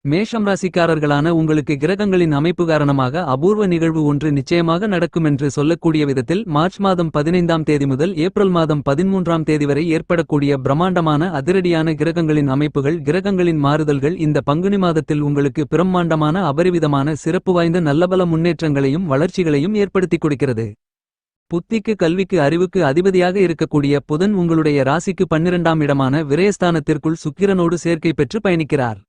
மேஷம் ராசிக்காரர்களான உங்களுக்கு கிரகங்களின் அமைப்பு காரணமாக அபூர்வ நிகழ்வு ஒன்று நிச்சயமாக நடக்குமென்று சொல்லக்கூடிய விதத்தில் மார்ச் மாதம் 15ஆம் தேதி முதல் ஏப்ரல் மாதம் 13ஆம் தேதி வரை ஏற்படக்கூடிய பிரம்மாண்டமான அதிரடியான கிரகங்களின் அமைப்புகள் கிரகங்களின் மாறுதல்கள் இந்த பங்குனி மாதத்தில் உங்களுக்கு பிரம்மாண்டமான அபரிவிதமான சிறப்பு வாய்ந்த நல்லபல முன்னேற்றங்களையும் வளர்ச்சிகளையும் ஏற்படுத்திக் கொடுக்கிறது. புத்திக்கு கல்விக்கு அறிவுக்கு அதிபதியாக இருக்கக்கூடிய புதன் உங்களுடைய ராசிக்கு 12ஆம் இடமான விரயஸ்தானத்திற்குள் சுக்கிரனோடு சேர்க்கை பெற்று பயணிக்கிறார்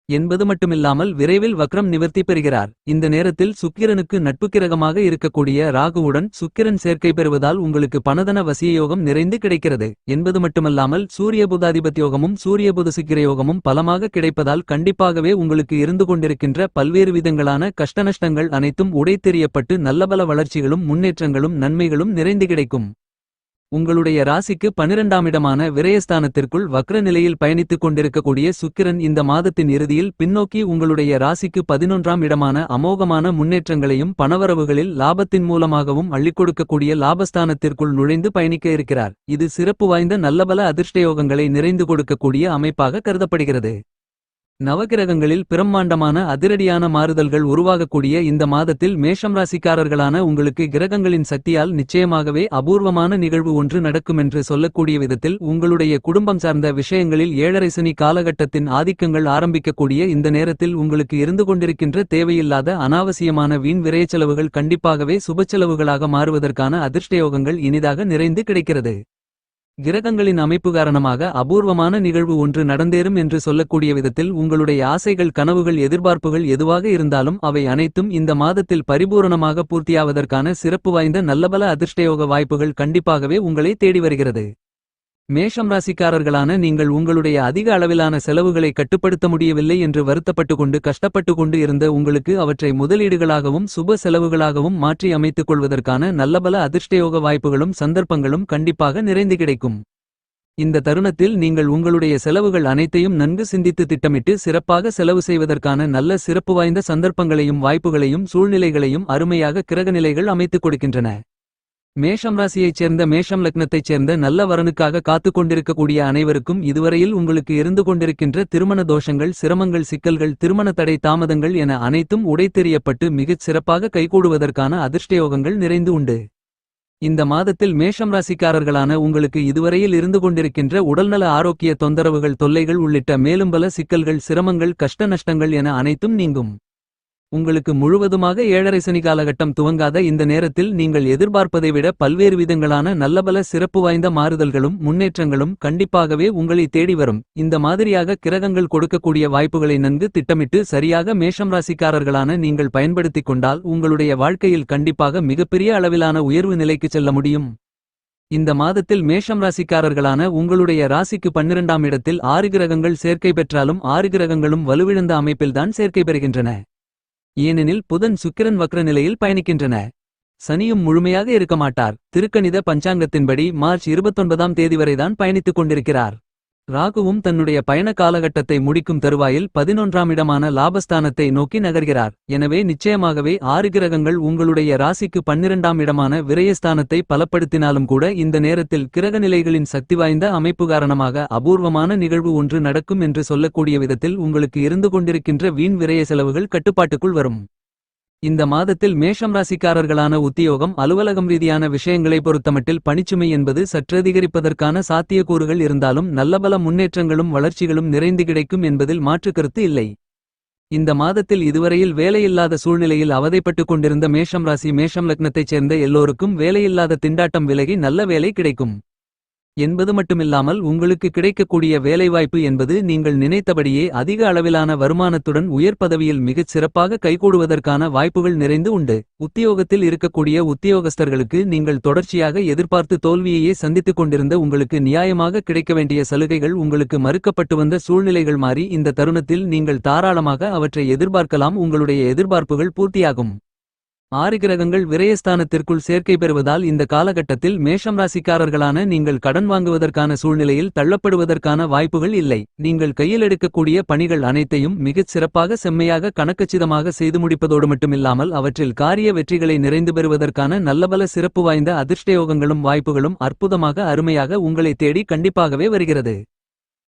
என்பது மட்டுமில்லாமல் விரைவில் வக்ரம் நிவர்த்தி பெறுகிறார். இந்த நேரத்தில் சுக்கிரனுக்கு நட்பு கிரகமாக இருக்கக்கூடிய ராகுவுடன் சுக்கிரன் சேர்க்கை பெறுவதால் உங்களுக்கு பணதன வசியயோகம் நிறைந்து கிடைக்கிறது என்பது மட்டுமல்லாமல் சூரிய புதாதிபத்தியோகமும் சூரிய புத சுக்கிர யோகமும் பலமாக கிடைப்பதால் கண்டிப்பாகவே உங்களுக்கு இருந்து கொண்டிருக்கின்ற பல்வேறு விதங்களான கஷ்டநஷ்டங்கள் அனைத்தும் உடைத்தெறியப்பட்டு நல்லபல வளர்ச்சிகளும் முன்னேற்றங்களும் நன்மைகளும் நிறைந்து கிடைக்கும். உங்களுடைய ராசிக்கு 12ஆம் இடமான விரயஸ்தானத்திற்குள் வக்ர நிலையில் பயணித்துக் கொண்டிருக்கக்கூடிய சுக்கிரன் இந்த மாதத்தின் இறுதியில் பின்னோக்கி உங்களுடைய ராசிக்கு 11ஆம் இடமான அமோகமான முன்னேற்றங்களையும் பணவரவுகளில் லாபத்தின் மூலமாகவும் அள்ளிக்கொடுக்கக்கூடிய லாபஸ்தானத்திற்குள் நுழைந்து பயணிக்க இருக்கிறார். இது சிறப்பு வாய்ந்த நல்லபல அதிர்ஷ்டயோகங்களை நிறைந்து கொடுக்கக்கூடிய அமைப்பாக கருதப்படுகிறது. நவகிரகங்களில் பிரம்மாண்டமான அதிரடியான மாறுதல்கள் உருவாகக்கூடிய இந்த மாதத்தில் மேஷம் ராசிக்காரர்களான உங்களுக்கு கிரகங்களின் சக்தியால் நிச்சயமாகவே அபூர்வமான நிகழ்வு ஒன்று நடக்குமென்று சொல்லக்கூடிய விதத்தில் உங்களுடைய குடும்பம் சார்ந்த விஷயங்களில் ஏழரை சனி காலகட்டத்தின் ஆதிக்கங்கள் ஆரம்பிக்கக்கூடிய இந்த நேரத்தில் உங்களுக்கு இருந்து கொண்டிருக்கின்ற தேவையில்லாத அனாவசியமான வீண் விரயச்செலவுகள் கண்டிப்பாகவே சுபச்செலவுகளாக மாறுவதற்கான அதிர்ஷ்டயோகங்கள் இனிதாக நிறைந்து கிடைக்கிறது. கிரகங்களின் அமைப்பு காரணமாக அபூர்வமான நிகழ்வு ஒன்று நடந்தேறும் என்று சொல்லக்கூடிய விதத்தில் உங்களுடைய ஆசைகள் கனவுகள் எதிர்பார்ப்புகள் எதுவாக இருந்தாலும் அவை அனைத்தும் இந்த மாதத்தில் பரிபூரணமாக பூர்த்தியாவதற்கான சிறப்பு வாய்ந்த நல்லபல அதிர்ஷ்டயோக வாய்ப்புகள் கண்டிப்பாகவே உங்களை தேடி வருகிறது. மேஷம் ராசிக்காரர்களான நீங்கள் உங்களுடைய அதிக அளவிலான செலவுகளை கட்டுப்படுத்த முடியவில்லை என்று வருத்தப்பட்டு கொண்டு கஷ்டப்பட்டு கொண்டு இருந்த உங்களுக்கு அவற்றை முதலீடுகளாகவும் சுப செலவுகளாகவும் மாற்றி அமைத்துக் கொள்வதற்கான நல்லபல அதிர்ஷ்டயோக வாய்ப்புகளும் சந்தர்ப்பங்களும் கண்டிப்பாக நிறைந்து கிடைக்கும். இந்த தருணத்தில் நீங்கள் உங்களுடைய செலவுகள் அனைத்தையும் நன்கு சிந்தித்து திட்டமிட்டு சிறப்பாக செலவு செய்வதற்கான நல்ல சிறப்பு வாய்ந்த சந்தர்ப்பங்களையும் வாய்ப்புகளையும் சூழ்நிலைகளையும் அருமையாக கிரகநிலைகள் அமைத்துக் கொடுக்கின்றன. மேஷம் ராசியைச் சேர்ந்த மேஷம் லக்னத்தைச் சேர்ந்த நல்ல வரனுக்காக காத்துக் கொண்டிருக்கக்கூடிய அனைவருக்கும் இதுவரையில் உங்களுக்கு இருந்து கொண்டிருக்கின்ற திருமண தோஷங்கள் சிரமங்கள் சிக்கல்கள் திருமண தடை தாமதங்கள் என அனைத்தும் உடைத்தெறியப்பட்டு மிகச் சிறப்பாக கைகூடுவதற்கான அதிர்ஷ்டயோகங்கள் நிறைந்து உண்டு. இந்த மாதத்தில் மேஷம் ராசிக்காரர்களான உங்களுக்கு இதுவரையில் இருந்து கொண்டிருக்கின்ற உடல்நல ஆரோக்கிய தொந்தரவுகள் தொல்லைகள் உள்ளிட்ட மேலும் பல சிக்கல்கள் சிரமங்கள் கஷ்ட நஷ்டங்கள் என அனைத்தும் நீங்கும். உங்களுக்கு முழுவதுமாக ஏழரை சனி காலகட்டம் துவங்காத இந்த நேரத்தில் நீங்கள் எதிர்பார்ப்பதை விட பல்வேறு விதங்களான நல்லபல சிறப்பு வாய்ந்த மாறுதல்களும் முன்னேற்றங்களும் கண்டிப்பாகவே உங்களை தேடி வரும். இந்த மாதிரியாக கிரகங்கள் கொடுக்கக்கூடிய வாய்ப்புகளை நன்கு திட்டமிட்டு சரியாக மேஷம் ராசிக்காரர்களான நீங்கள் பயன்படுத்திக் கொண்டால் உங்களுடைய வாழ்க்கையில் கண்டிப்பாக மிகப்பெரிய அளவிலான உயர்வு நிலைக்கு செல்ல முடியும். இந்த மாதத்தில் மேஷம் ராசிக்காரர்களான உங்களுடைய ராசிக்கு 12ஆம் இடத்தில் 6 கிரகங்கள் சேர்க்கை பெற்றாலும் 6 கிரகங்களும் வலுவிழந்த அமைப்பில்தான் சேர்க்கை பெறுகின்றன. ஏனெனில் புதன் சுக்கிரன் வக்ர நிலையில் பயணிக்கின்றன. சனியும் முழுமையாக இருக்க மாட்டார். திருக்கணித பஞ்சாங்கத்தின்படி மார்ச் 29ஆம் தேதி வரைதான் பயணித்துக் கொண்டிருக்கிறார். ராகுவும் தன்னுடைய பயண காலகட்டத்தை முடிக்கும் தருவாயில் 11ஆம் இடமான லாபஸ்தானத்தை நோக்கி நகர்கிறார். எனவே நிச்சயமாகவே 6 கிரகங்கள் உங்களுடைய ராசிக்கு 12ஆம் இடமான விரயஸ்தானத்தை பலப்படுத்தினாலும் கூட இந்த நேரத்தில் கிரகநிலைகளின் சக்தி வாய்ந்த அமைப்பு காரணமாக அபூர்வமான நிகழ்வு ஒன்று நடக்கும் என்று சொல்லக்கூடிய விதத்தில் உங்களுக்கு இருந்து கொண்டிருக்கின்ற வீண் விரய செலவுகள் கட்டுப்பாட்டுக்குள் வரும். இந்த மாதத்தில் மேஷம் ராசிக்காரர்களான உத்தியோகம் அலுவலகம் ரீதியான விஷயங்களை பொறுத்தமட்டில் பணிச்சுமை என்பது சற்றதிகரிப்பதற்கான சாத்தியக்கூறுகள் இருந்தாலும் நல்லபல முன்னேற்றங்களும் வளர்ச்சிகளும் நிறைந்து கிடைக்கும் என்பதில் மாற்று கருத்து இல்லை. இந்த மாதத்தில் இதுவரையில் வேலையில்லாத சூழ்நிலையில் அவதைப்பட்டுக் கொண்டிருந்த மேஷம் ராசி மேஷம் லக்னத்தைச் சேர்ந்த எல்லோருக்கும் வேலையில்லாத திண்டாட்டம் விலகி நல்ல வேலை கிடைக்கும் என்பது மட்டுமில்லாமல் உங்களுக்கு கிடைக்கக்கூடிய வேலைவாய்ப்பு என்பது நீங்கள் நினைத்தபடியே அதிக அளவிலான வருமானத்துடன் உயர் பதவியில் மிகச் சிறப்பாக கைகூடுவதற்கான வாய்ப்புகள் நிறைந்து உண்டு. உத்தியோகத்தில் இருக்கக்கூடிய உத்தியோகஸ்தர்களுக்கு நீங்கள் தொடர்ச்சியாக எதிர்பார்த்து தோல்வியையே சந்தித்துக் கொண்டிருந்த உங்களுக்கு நியாயமாக கிடைக்க வேண்டிய சலுகைகள் உங்களுக்கு மறுக்கப்பட்டு வந்த சூழ்நிலைகள் மாறி இந்த தருணத்தில் நீங்கள் தாராளமாக அவற்றை எதிர்பார்க்கலாம். உங்களுடைய எதிர்பார்ப்புகள் பூர்த்தியாகும். 6 கிரகங்கள் விரயஸ்தானத்திற்குள் சேர்க்கை பெறுவதால் இந்த காலகட்டத்தில் மேஷம் ராசிக்காரர்களான நீங்கள் கடன் வாங்குவதற்கான சூழ்நிலையில் தள்ளப்படுவதற்கான வாய்ப்புகள் இல்லை. நீங்கள் கையில் எடுக்கக்கூடிய பணிகள் அனைத்தையும் மிகச் சிறப்பாக செம்மையாக கணக்கச்சிதமாக செய்து முடிப்பதோடு மட்டுமில்லாமல் அவற்றில் காரிய வெற்றிகளை நிறைந்து பெறுவதற்கான நல்லபல சிறப்பு வாய்ந்த அதிர்ஷ்டயோகங்களும் வாய்ப்புகளும் அற்புதமாக அருமையாக உங்களை தேடி கண்டிப்பாகவே வருகிறது.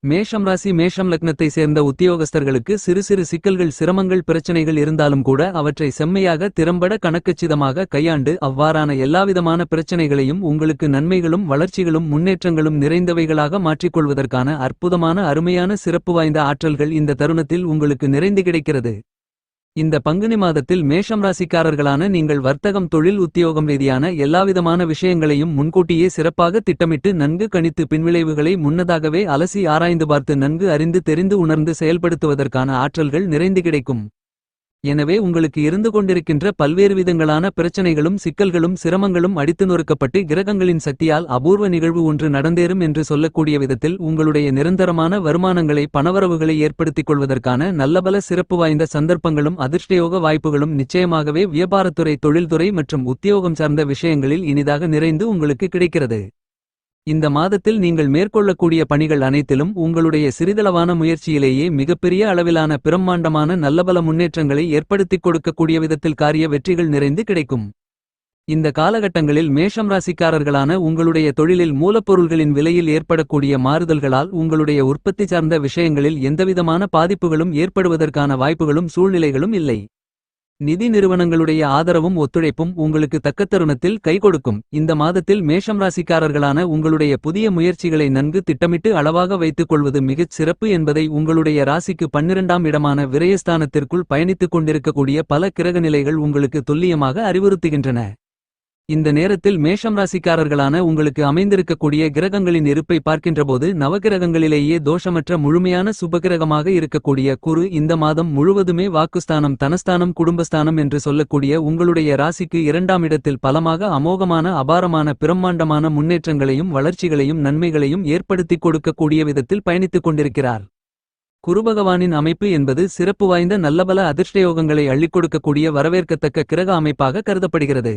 மேஷம் ராசி மேஷம் லக்னத்தை சேர்ந்த உத்தியோகஸ்தர்களுக்கு சிறு சிறு சிக்கல்கள் சிரமங்கள் பிரச்சனைகள் இருந்தாலும் கூட அவற்றை செம்மையாக திறம்பட கணக்கச்சிதமாக கையாண்டு அவ்வாறான எல்லாவிதமான பிரச்சனைகளையும் உங்களுக்கு நன்மைகளும் வளர்ச்சிகளும் முன்னேற்றங்களும் நிறைந்தவைகளாக மாற்றிக்கொள்வதற்கான அற்புதமான அருமையான சிறப்பு வாய்ந்த ஆற்றல்கள் இந்த தருணத்தில் உங்களுக்கு நிறைந்து கிடைக்கிறது. இந்த பங்குனி மாதத்தில் மேஷம் ராசிக்காரர்களான நீங்கள் வர்த்தகம் தொழில் உத்தியோகம் ரீதியான எல்லாவிதமான விஷயங்களையும் முன்கூட்டியே சிறப்பாக திட்டமிட்டு நன்கு கணித்து பின்விளைவுகளை முன்னதாகவே அலசி ஆராய்ந்து பார்த்து நன்கு அறிந்து தெரிந்து உணர்ந்து செயல்படுத்துவதற்கான ஆற்றல்கள் நிறைந்து கிடைக்கும். எனவே உங்களுக்கு இருந்து கொண்டிருக்கின்ற பல்வேறு விதங்களான பிரச்சனைகளும் சிக்கல்களும் சிரமங்களும் அடித்து நொறுக்கப்பட்டு கிரகங்களின் சக்தியால் அபூர்வ நிகழ்வு ஒன்று நடந்தேறும் என்று சொல்லக்கூடிய விதத்தில் உங்களுடைய நிரந்தரமான வருமானங்களை பணவரவுகளை ஏற்படுத்திக் கொள்வதற்கான நல்லபல சிறப்பு வாய்ந்த சந்தர்ப்பங்களும் அதிர்ஷ்டயோக வாய்ப்புகளும் நிச்சயமாகவே வியாபாரத்துறை தொழில்துறை மற்றும் உத்தியோகம் சார்ந்த விஷயங்களில் இனிதாக நிறைந்து உங்களுக்கு கிடைக்கிறது. இந்த மாதத்தில் நீங்கள் மேற்கொள்ளக்கூடிய பணிகள் அனைத்திலும் உங்களுடைய சிறிதளவான முயற்சியிலேயே மிகப்பெரிய அளவிலான பிரம்மாண்டமான நல்லபல முன்னேற்றங்களை ஏற்படுத்திக் கொடுக்கக்கூடிய விதத்தில் காரிய வெற்றிகள் நிறைந்து கிடைக்கும். இந்த காலகட்டங்களில் மேஷம் ராசிக்காரர்களான உங்களுடைய தொழிலில் மூலப்பொருள்களின் விலையில் ஏற்படக்கூடிய மாறுதல்களால் உங்களுடைய உற்பத்தி சார்ந்த விஷயங்களில் எந்தவிதமான பாதிப்புகளும் ஏற்படுவதற்கான வாய்ப்புகளும் சூழ்நிலைகளும் இல்லை. நிதி நிறுவனங்களுடைய ஆதரவும் ஒத்துழைப்பும் உங்களுக்கு தக்க தருணத்தில் கை கொடுக்கும். இந்த மாதத்தில் மேஷம் ராசிக்காரர்களான உங்களுடைய புதிய முயற்சிகளை நன்கு திட்டமிட்டு அளவாக வைத்துக் கொள்வது மிகச் சிறப்பு என்பதை உங்களுடைய ராசிக்கு 12ஆம் இடமான விரயஸ்தானத்திற்குள் பயணித்துக் கொண்டிருக்கக்கூடிய பல கிரக நிலைகள் உங்களுக்கு துல்லியமாக அறிவுறுத்துகின்றன. இந்த நேரத்தில் மேஷம் ராசிக்காரர்களான உங்களுக்கு அமைந்திருக்கக்கூடிய கிரகங்களின் இருப்பை பார்க்கின்றபோது நவகிரகங்களிலேயே தோஷமற்ற முழுமையான சுபகிரகமாக இருக்கக்கூடிய குரு இந்த மாதம் முழுவதுமே வாக்குஸ்தானம் தனஸ்தானம் குடும்பஸ்தானம் என்று சொல்லக்கூடிய உங்களுடைய ராசிக்கு 2ஆம் இடத்தில் பலமாக அமோகமான அபாரமான பிரம்மாண்டமான முன்னேற்றங்களையும் வளர்ச்சிகளையும் நன்மைகளையும் ஏற்படுத்திக் கொடுக்கக்கூடிய விதத்தில் பயணித்துக் கொண்டிருக்கிறார். குருபகவானின் அமைப்பு என்பது சிறப்பு வாய்ந்த நல்லபல அதிர்ஷ்டயோகங்களை அள்ளிக் கொடுக்கக்கூடிய வரவேற்கத்தக்க கிரக அமைப்பாக கருதப்படுகிறது.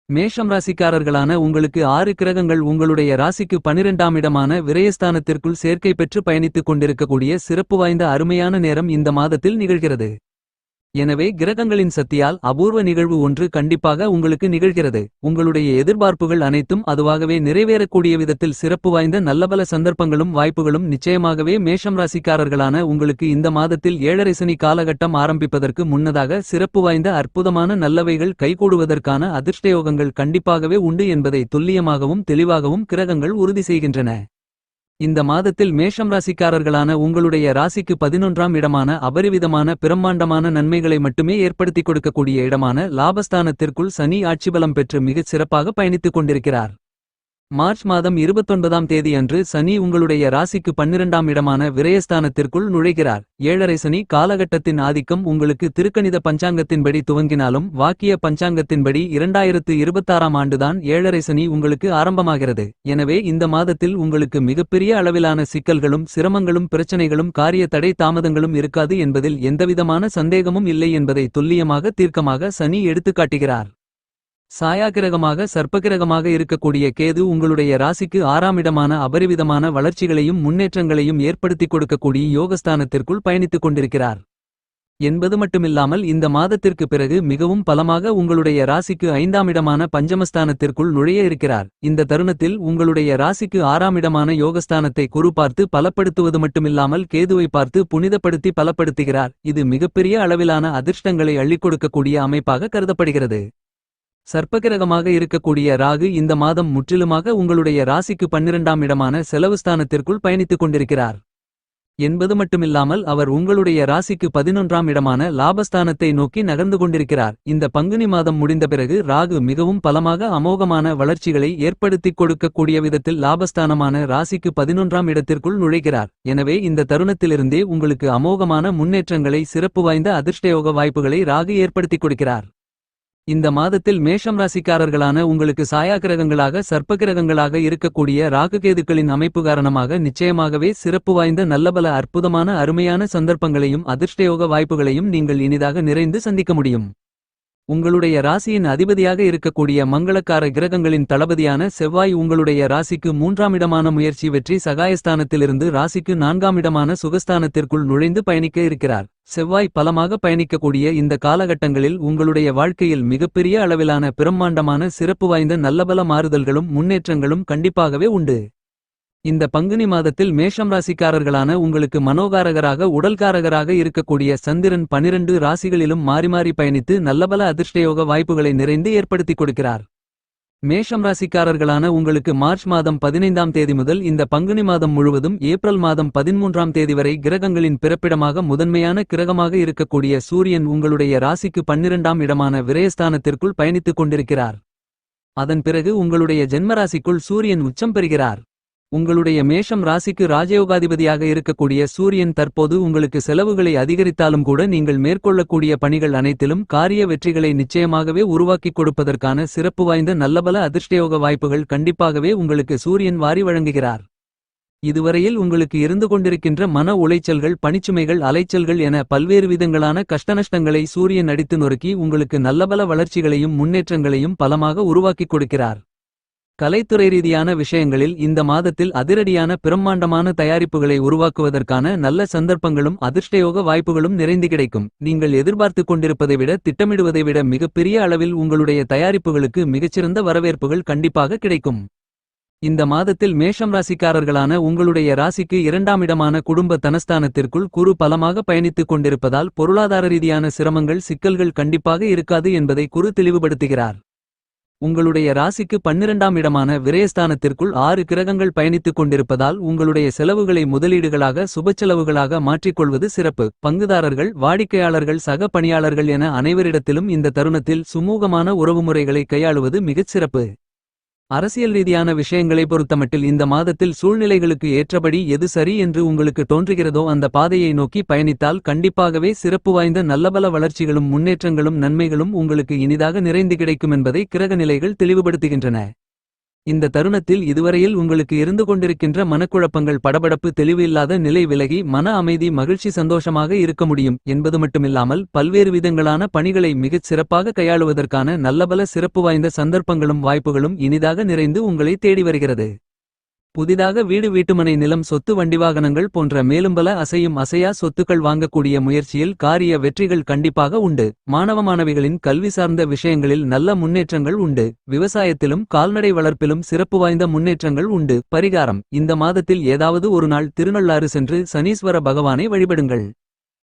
மேஷம் ராசிக்காரர்களான உங்களுக்கு 6 கிரகங்கள் உங்களுடைய ராசிக்கு 12ஆம் இடமான விரயஸ்தானத்திற்குள் சேர்க்கை பெற்று பயணித்துக் கொண்டிருக்கக்கூடிய சிறப்பு வாய்ந்த அருமையான நேரம் இந்த மாதத்தில் நிகழ்கிறது. எனவே கிரகங்களின் சக்தியால் அபூர்வ நிகழ்வு ஒன்று கண்டிப்பாக உங்களுக்கு நிகழ்கிறது. உங்களுடைய எதிர்பார்ப்புகள் அனைத்தும் அதுவாகவே நிறைவேறக்கூடிய விதத்தில் சிறப்பு வாய்ந்த நல்லபல சந்தர்ப்பங்களும் வாய்ப்புகளும் நிச்சயமாகவே மேஷம் ராசிக்காரர்களான உங்களுக்கு இந்த மாதத்தில் 7.5 சனி காலகட்டம் ஆரம்பிப்பதற்கு முன்னதாக சிறப்பு வாய்ந்த அற்புதமான நல்லவைகள் கைகூடுவதற்கான அதிர்ஷ்டயோகங்கள் கண்டிப்பாகவே உண்டு என்பதை துல்லியமாகவும் தெளிவாகவும் கிரகங்கள் உறுதி செய்கின்றன. இந்த மாதத்தில் மேஷம் ராசிக்காரர்களான உங்களுடைய ராசிக்கு 11ஆம் இடமான அபரிவிதமான பிரம்மாண்டமான நன்மைகளை மட்டுமே ஏற்படுத்திக் கொடுக்கக்கூடிய இடமான லாபஸ்தானத்திற்குள் சனி ஆட்சிபலம் பெற்று மிகச் சிறப்பாக பயணித்துக் கொண்டிருக்கிறார். மார்ச் மாதம் 29ஆம் தேதி அன்று சனி உங்களுடைய ராசிக்கு 12ஆம் இடமான விரயஸ்தானத்திற்குள் நுழைகிறார். 7.5 சனி காலகட்டத்தின் ஆதிக்கம் உங்களுக்கு திருக்கணித பஞ்சாங்கத்தின்படி துவங்கினாலும் வாக்கிய பஞ்சாங்கத்தின்படி 2026ஆம் ஆண்டுதான் 7.5 சனி உங்களுக்கு ஆரம்பமாகிறது. எனவே இந்த மாதத்தில் உங்களுக்கு மிகப்பெரிய அளவிலான சிக்கல்களும் சிரமங்களும் பிரச்சனைகளும் காரிய தடை தாமதங்களும் இருக்காது என்பதில் எந்தவிதமான சந்தேகமும் இல்லை என்பதை துல்லியமாக தீர்க்கமாக சனி எடுத்துக்காட்டுகிறார். சாயாகிரகமாக சர்ப்பகிரகமாக இருக்கக்கூடிய கேது உங்களுடைய ராசிக்கு 6ஆம் இடமான அபரிவிதமான வளர்ச்சிகளையும் முன்னேற்றங்களையும் ஏற்படுத்திக் கொடுக்கக்கூடிய யோகஸ்தானத்திற்குள் பயணித்துக் கொண்டிருக்கிறார் என்பது மட்டுமில்லாமல் இந்த மாதத்திற்கு பிறகு மிகவும் பலமாக உங்களுடைய ராசிக்கு 5ஆம் இடமான பஞ்சமஸ்தானத்திற்குள் நுழைய இருக்கிறார். இந்த தருணத்தில் உங்களுடைய ராசிக்கு 6ஆம் இடமான யோகஸ்தானத்தை குரு பார்த்து பலப்படுத்துவது மட்டுமில்லாமல் கேதுவை பார்த்து புனிதப்படுத்தி பலப்படுத்துகிறார். இது மிகப்பெரிய அளவிலான அதிர்ஷ்டங்களை அள்ளிக் கொடுக்கக்கூடிய அமைப்பாக கருதப்படுகிறது. சர்ப்பகிரகமாக இருக்கக்கூடிய ராகு இந்த மாதம் முற்றிலுமாக உங்களுடைய ராசிக்கு 12ஆம் இடமான செலவுஸ்தானத்திற்குள் பயணித்துக் கொண்டிருக்கிறார் என்பது மட்டுமில்லாமல் அவர் உங்களுடைய ராசிக்கு 11ஆம் இடமான லாபஸ்தானத்தை நோக்கி நகர்ந்து கொண்டிருக்கிறார். இந்த பங்குனி மாதம் முடிந்த பிறகு ராகு மிகவும் பலமாக அமோகமான வளர்ச்சிகளை ஏற்படுத்திக் கொடுக்கக்கூடிய விதத்தில் லாபஸ்தானமான ராசிக்கு 11ஆம் இடத்திற்குள் நுழைகிறார். எனவே இந்த தருணத்திலிருந்தே உங்களுக்கு அமோகமான முன்னேற்றங்களை சிறப்பு வாய்ந்த அதிர்ஷ்டயோக வாய்ப்புகளை ராகு ஏற்படுத்திக் கொடுக்கிறார். இந்த மாதத்தில் மேஷம் ராசிக்காரர்களான உங்களுக்கு சாயாகிரகங்களாக சர்ப்பகிரகங்களாக இருக்கக்கூடிய ராகுகேதுக்களின் அமைப்பு காரணமாக நிச்சயமாகவே சிறப்பு வாய்ந்த நல்லபல அற்புதமான அருமையான சந்தர்ப்பங்களையும் அதிர்ஷ்டயோக வாய்ப்புகளையும் நீங்கள் இனிதாக நிறைந்து சந்திக்க முடியும். உங்களுடைய ராசியின் அதிபதியாக இருக்கக்கூடிய மங்களக்கார கிரகங்களின் தளபதியான செவ்வாய் உங்களுடைய ராசிக்கு 3ஆம் இடமான முயற்சி வெற்றி சகாயஸ்தானத்திலிருந்து ராசிக்கு 4ஆம் இடமான சுகஸ்தானத்திற்குள் நுழைந்து பயணிக்க இருக்கிறார். செவ்வாய் பலமாக பயணிக்கக்கூடிய இந்த காலகட்டங்களில் உங்களுடைய வாழ்க்கையில் மிகப்பெரிய அளவிலான பிரம்மாண்டமான சிறப்பு வாய்ந்த நல்லபல மாறுதல்களும் முன்னேற்றங்களும் கண்டிப்பாகவே உண்டு. இந்த பங்குனி மாதத்தில் மேஷம் ராசிக்காரர்களான உங்களுக்கு மனோகாரகராக உடல்காரகராக இருக்கக்கூடிய சந்திரன் 12 ராசிகளிலும் மாறி மாறி பயணித்து நல்லபல அதிர்ஷ்டயோக வாய்ப்புகளை நிறைந்து ஏற்படுத்திக் கொடுக்கிறார். மேஷம் ராசிக்காரர்களான உங்களுக்கு மார்ச் மாதம் 15ஆம் தேதி முதல் இந்த பங்குனி மாதம் முழுவதும் ஏப்ரல் மாதம் 13ஆம் தேதி வரை கிரகங்களின் பிறப்பிடமாக முதன்மையான கிரகமாக இருக்கக்கூடிய சூரியன் உங்களுடைய ராசிக்கு 12ஆம் இடமான விரயஸ்தானத்திற்குள் பயணித்துக் கொண்டிருக்கிறார். அதன் பிறகு உங்களுடைய ஜென்மராசிக்குள் சூரியன் உச்சம் பெறுகிறார். உங்களுடைய மேஷம் ராசிக்கு ராஜயோகாதிபதியாக இருக்கக்கூடிய சூரியன் தற்போது உங்களுக்கு செலவுகளை அதிகரித்தாலும் கூட நீங்கள் மேற்கொள்ளக்கூடிய பணிகள் அனைத்திலும் காரிய வெற்றிகளை நிச்சயமாகவே உருவாக்கிக் கொடுப்பதற்கான சிறப்பு வாய்ந்த நல்லபல அதிர்ஷ்டயோக வாய்ப்புகள் கண்டிப்பாகவே உங்களுக்கு சூரியன் வாரி வழங்குகிறார். இதுவரையில் உங்களுக்கு இருந்து கொண்டிருக்கின்ற மன உளைச்சல்கள், பணிச்சுமைகள், அலைச்சல்கள் என பல்வேறு விதங்களான கஷ்டநஷ்டங்களை சூரியன் அடித்து நொறுக்கி உங்களுக்கு நல்லபல வளர்ச்சிகளையும் முன்னேற்றங்களையும் பலமாக உருவாக்கிக் கொடுக்கிறார். கலைத்துறை ரீதியான விஷயங்களில் இந்த மாதத்தில் அதிரடியான பிரம்மாண்டமான தயாரிப்புகளை உருவாக்குவதற்கான நல்ல சந்தர்ப்பங்களும் அதிர்ஷ்டயோக வாய்ப்புகளும் நிறைந்து கிடைக்கும். நீங்கள் எதிர்பார்த்து கொண்டிருப்பதை விட, திட்டமிடுவதை விட மிகப்பெரிய அளவில் உங்களுடைய தயாரிப்புகளுக்கு மிகச்சிறந்த வரவேற்புகள் கண்டிப்பாக கிடைக்கும். இந்த மாதத்தில் மேஷம் ராசிக்காரர்களான உங்களுடைய ராசிக்கு 2ஆம் இடமான குடும்ப தனஸ்தானத்திற்குள் குரு பலமாக பயணித்துக் கொண்டிருப்பதால் பொருளாதார ரீதியான சிரமங்கள், சிக்கல்கள் கண்டிப்பாக இருக்காது என்பதை குரு தெளிவுபடுத்துகிறார். உங்களுடைய ராசிக்கு 12ஆம் இடமான விரயஸ்தானத்திற்குள் 6 கிரகங்கள் பயணித்துக் கொண்டிருப்பதால் உங்களுடைய செலவுகளை முதலீடுகளாக, சுபச்செலவுகளாக மாற்றிக்கொள்வது சிறப்பு. பங்குதாரர்கள், வாடிக்கையாளர்கள், சக பணியாளர்கள் என அனைவரிடத்திலும் இந்த தருணத்தில் சுமூகமான உறவுமுறைகளை கையாளுவது மிகச் சிறப்பு. அரசியல் ரீதியான விஷயங்களை பொறுத்தமட்டில் இந்த மாதத்தில் சூழ்நிலைகளுக்கு ஏற்றபடி எது சரி என்று உங்களுக்கு தோன்றுகிறதோ அந்த பாதையை நோக்கி பயணித்தால் கண்டிப்பாகவே சிறப்பு வாய்ந்த நல்லபல வளர்ச்சிகளும் முன்னேற்றங்களும் நன்மைகளும் உங்களுக்கு இனிதாக நிறைந்து கிடைக்கும் என்பதை கிரக நிலைகள் தெளிவுபடுத்துகின்றன. இந்த தருணத்தில் இதுவரையில் உங்களுக்கு இருந்து கொண்டிருக்கின்ற மனக்குழப்பங்கள், படபடப்பு, தெளிவு இல்லாத நிலை விலகி மன அமைதி, மகிழ்ச்சி, சந்தோஷமாக இருக்க முடியும் என்பது மட்டுமில்லாமல் பல்வேறு விதங்களான பணிகளை மிகச் சிறப்பாக கையாளுவதற்கான நல்லபல சிறப்பு வாய்ந்த சந்தர்ப்பங்களும் வாய்ப்புகளும் இனிதாக நிறைந்து உங்களை தேடி வருகிறது. புதிதாக வீடு, வீட்டுமனை, நிலம், சொத்து, வண்டிவாகனங்கள் போன்ற மேலும் பல அசையும் அசையா சொத்துக்கள் வாங்கக்கூடிய முயற்சியில் காரிய வெற்றிகள் கண்டிப்பாக உண்டு. மாணவ மாணவிகளின் கல்வி சார்ந்த விஷயங்களில் நல்ல முன்னேற்றங்கள் உண்டு. விவசாயத்திலும் கால்நடை வளர்ப்பிலும் சிறப்பு வாய்ந்த முன்னேற்றங்கள் உண்டு. பரிகாரம்: இந்த மாதத்தில் ஏதாவது ஒரு நாள் திருநள்ளாறு சென்று சனீஸ்வர பகவானை வழிபடுங்கள்.